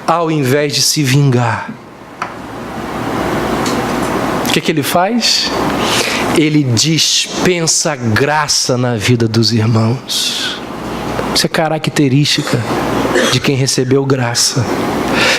ao invés de se vingar, o que ele faz? Ele dispensa graça na vida dos irmãos. Isso é característica de quem recebeu graça.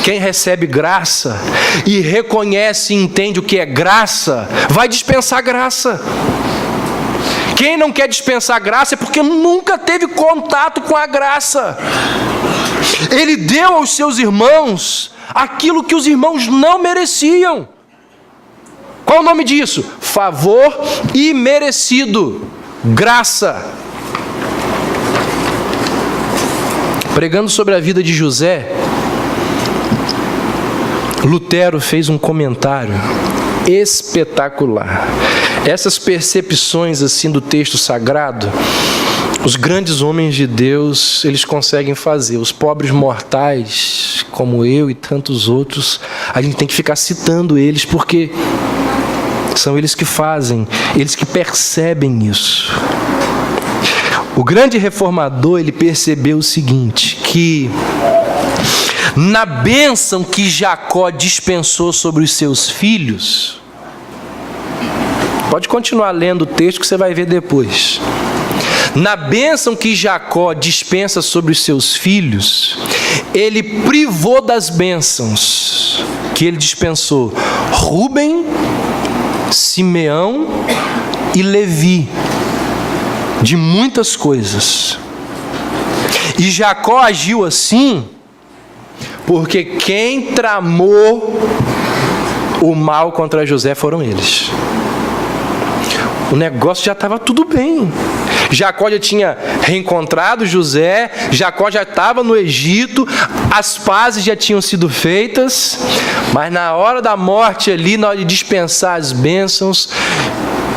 Quem recebe graça e reconhece e entende o que é graça, vai dispensar graça. Quem não quer dispensar graça é porque nunca teve contato com a graça. Ele deu aos seus irmãos aquilo que os irmãos não mereciam. Qual o nome disso? Favor imerecido. Graça. Pregando sobre a vida de José, Lutero fez um comentário espetacular. Essas percepções assim do texto sagrado, os grandes homens de Deus, eles conseguem fazer. Os pobres mortais, como eu e tantos outros, a gente tem que ficar citando eles, porque são eles que fazem, eles que percebem isso. O grande reformador, ele percebeu o seguinte, que na bênção que Jacó dispensou sobre os seus filhos, pode continuar lendo o texto que você vai ver depois. Na bênção que Jacó dispensa sobre os seus filhos, ele privou das bênçãos que ele dispensou Rúben, Simeão e Levi, de muitas coisas. E Jacó agiu assim porque quem tramou o mal contra José foram eles. O negócio já estava tudo bem. Jacó já tinha reencontrado José, Jacó já estava no Egito, as pazes já tinham sido feitas, mas na hora da morte ali, na hora de dispensar as bênçãos,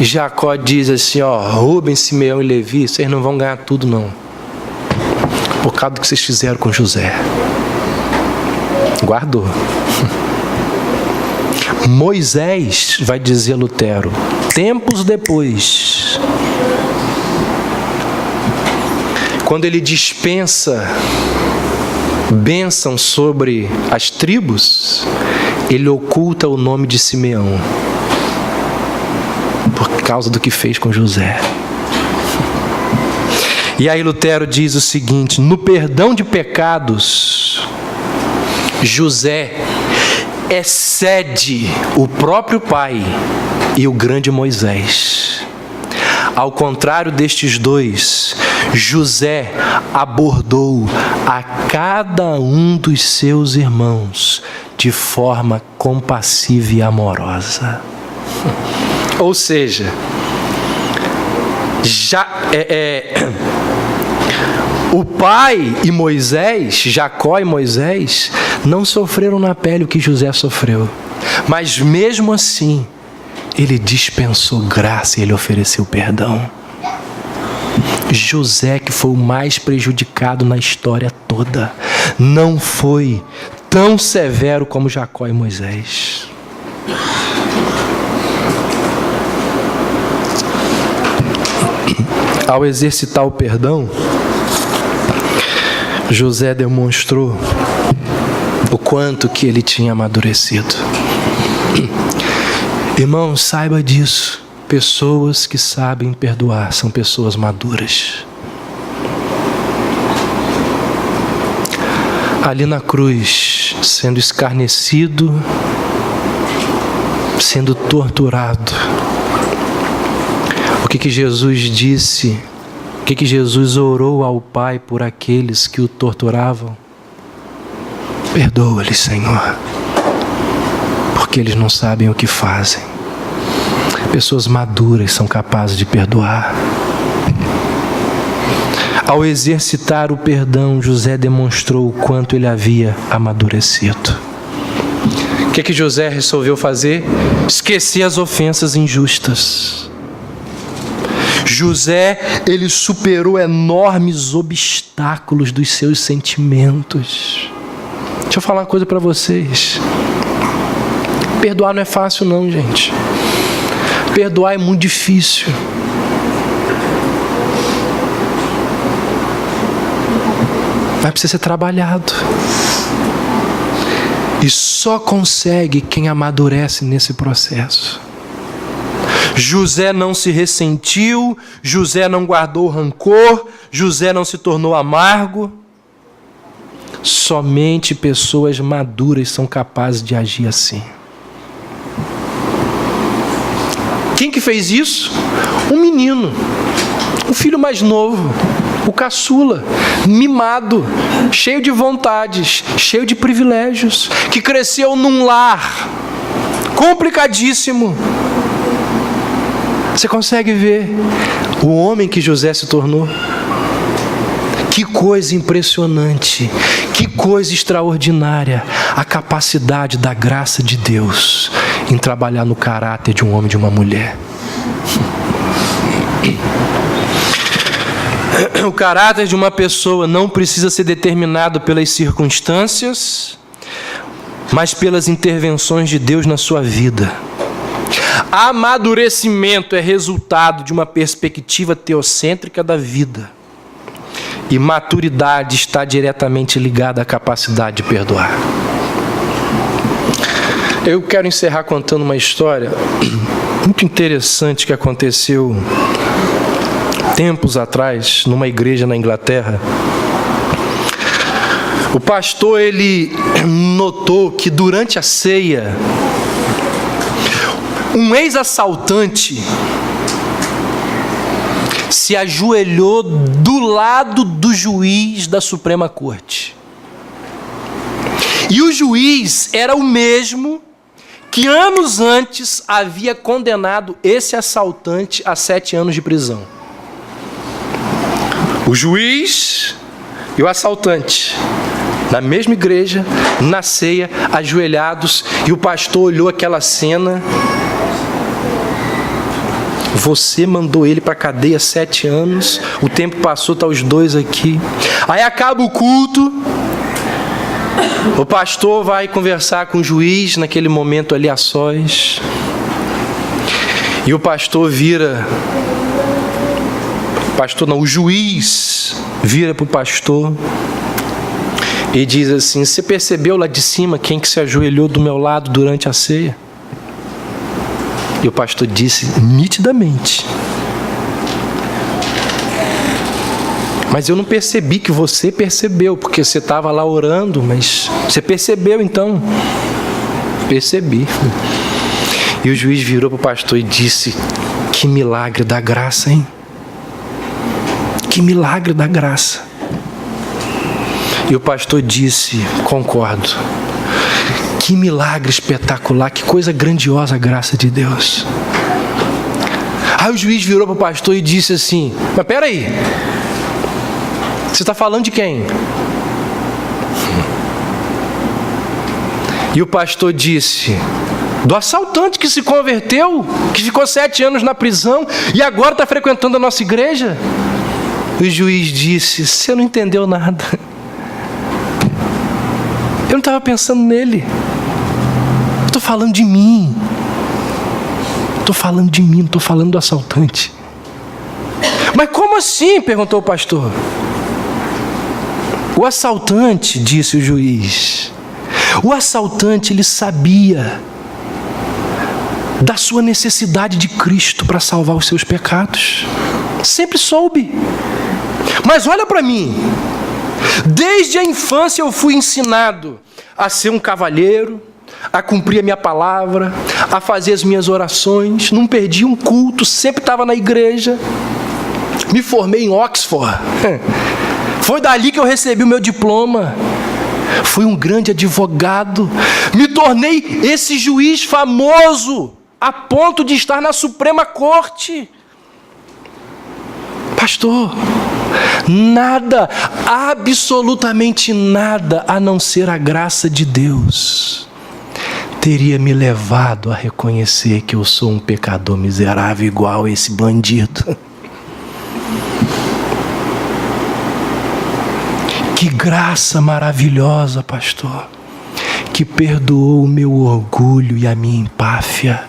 Jacó diz assim, Rúben, Simeão e Levi, vocês não vão ganhar tudo não, por causa do que vocês fizeram com José. Guardou. Moisés, vai dizer Lutero, tempos depois, quando ele dispensa bênção sobre as tribos, ele oculta o nome de Simeão, por causa do que fez com José. E aí Lutero diz o seguinte, no perdão de pecados, José excede o próprio pai e o grande Moisés. Ao contrário destes dois, José abordou a cada um dos seus irmãos de forma compassiva e amorosa. Ou seja, o pai e Moisés, Jacó e Moisés, não sofreram na pele o que José sofreu. Mas mesmo assim, ele dispensou graça e ele ofereceu perdão. José, que foi o mais prejudicado na história toda, não foi tão severo como Jacó e Moisés. Ao exercitar o perdão, José demonstrou o quanto que ele tinha amadurecido. Irmão, saiba disso. Pessoas que sabem perdoar são pessoas maduras. Ali na cruz, sendo escarnecido, sendo torturado, o que Jesus disse? O que Jesus orou ao Pai por aqueles que o torturavam? Perdoa-lhes, Senhor, porque eles não sabem o que fazem. Pessoas maduras são capazes de perdoar. Ao exercitar o perdão, José demonstrou o quanto ele havia amadurecido. O que José resolveu fazer? Esquecer as ofensas injustas. José, ele superou enormes obstáculos dos seus sentimentos. Deixa eu falar uma coisa para vocês. Perdoar não é fácil não, gente. Perdoar é muito difícil. Mas precisa ser trabalhado. E só consegue quem amadurece nesse processo. José não se ressentiu, José não guardou rancor, José não se tornou amargo. Somente pessoas maduras são capazes de agir assim. Quem que fez isso? Um menino, um filho mais novo, o caçula, mimado, cheio de vontades, cheio de privilégios, que cresceu num lar complicadíssimo. Você consegue ver o homem que José se tornou? Que coisa impressionante, que coisa extraordinária, a capacidade da graça de Deus em trabalhar no caráter de um homem e de uma mulher. O caráter de uma pessoa não precisa ser determinado pelas circunstâncias, mas pelas intervenções de Deus na sua vida. Amadurecimento é resultado de uma perspectiva teocêntrica da vida. E maturidade está diretamente ligada à capacidade de perdoar. Eu quero encerrar contando uma história muito interessante que aconteceu tempos atrás numa igreja na Inglaterra. O pastor, ele notou que durante a ceia, um ex-assaltante se ajoelhou do lado do juiz da Suprema Corte. E o juiz era o mesmo que anos antes havia condenado esse assaltante a 7 anos de prisão. O juiz e o assaltante, na mesma igreja, na ceia, ajoelhados, e o pastor olhou aquela cena. Você mandou ele para a cadeia 7 anos, o tempo passou, tá os dois aqui. Aí acaba o culto, o pastor vai conversar com o juiz naquele momento ali a sós. E o pastor vira... o juiz vira para o pastor e diz assim: você percebeu lá de cima quem que se ajoelhou do meu lado durante a ceia? E o pastor disse nitidamente: mas eu não percebi que você percebeu, porque você estava lá orando, mas você percebeu então? Percebi. E o juiz virou para o pastor e disse: que milagre da graça, hein? Que milagre da graça. E o pastor disse: concordo. Que milagre espetacular, que coisa grandiosa a graça de Deus. Aí o juiz virou para o pastor e disse assim: mas peraí, você está falando de quem? E o pastor disse: do assaltante que se converteu, que ficou 7 anos na prisão e agora está frequentando a nossa igreja. O juiz disse: você não entendeu nada. Eu não estava pensando nele. Estou falando de mim. Estou falando de mim, não estou falando do assaltante. Mas como assim? Perguntou o pastor. O assaltante, disse o juiz, o assaltante, ele sabia da sua necessidade de Cristo para salvar os seus pecados. Sempre soube. Mas olha para mim. Desde a infância eu fui ensinado a ser um cavalheiro, a cumprir a minha palavra, a fazer as minhas orações. Não perdi um culto, sempre estava na igreja. Me formei em Oxford. Foi dali que eu recebi o meu diploma. Fui um grande advogado. Me tornei esse juiz famoso, a ponto de estar na Suprema Corte. Pastor, nada, absolutamente nada, a não ser a graça de Deus, teria me levado a reconhecer que eu sou um pecador miserável igual a esse bandido. Que graça maravilhosa, pastor, que perdoou o meu orgulho e a minha empáfia,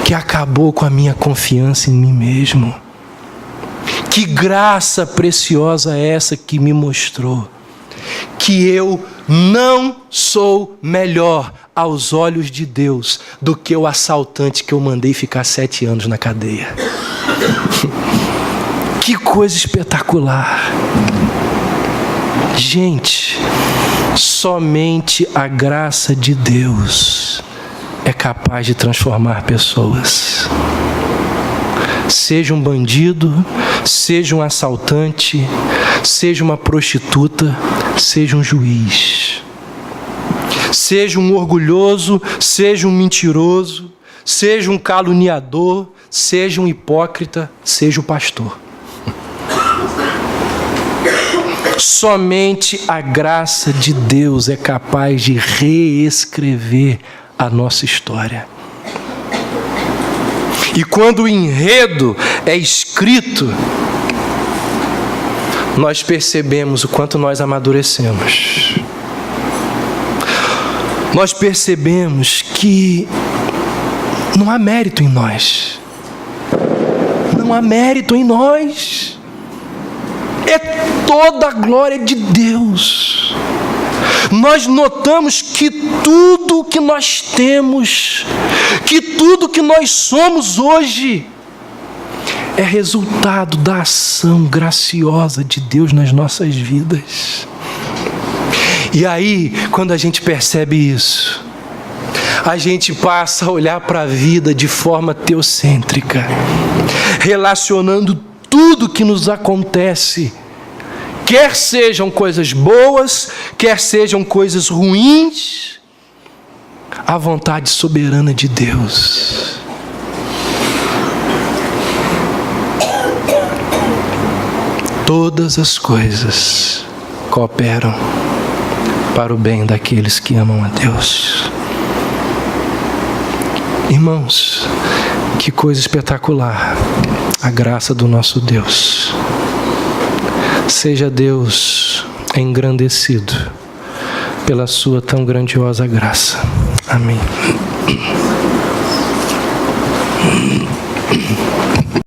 que acabou com a minha confiança em mim mesmo. Que graça preciosa é essa que me mostrou que eu não sou melhor aos olhos de Deus do que o assaltante que eu mandei ficar 7 anos na cadeia. Que coisa espetacular. Gente, somente a graça de Deus é capaz de transformar pessoas. Seja um bandido, seja um assaltante, seja uma prostituta, seja um juiz. Seja um orgulhoso, seja um mentiroso, seja um caluniador, seja um hipócrita, seja o pastor. Somente a graça de Deus é capaz de reescrever a nossa história. E quando o enredo é escrito, nós percebemos o quanto nós amadurecemos. Nós percebemos que não há mérito em nós. Não há mérito em nós. É toda a glória de Deus. Nós notamos que tudo que nós temos, que tudo que nós somos hoje, é resultado da ação graciosa de Deus nas nossas vidas. E aí, quando a gente percebe isso, a gente passa a olhar para a vida de forma teocêntrica, relacionando tudo que nos acontece, quer sejam coisas boas, quer sejam coisas ruins, à vontade soberana de Deus. Todas as coisas cooperam para o bem daqueles que amam a Deus. Irmãos, que coisa espetacular a graça do nosso Deus. Seja Deus engrandecido pela sua tão grandiosa graça. Amém.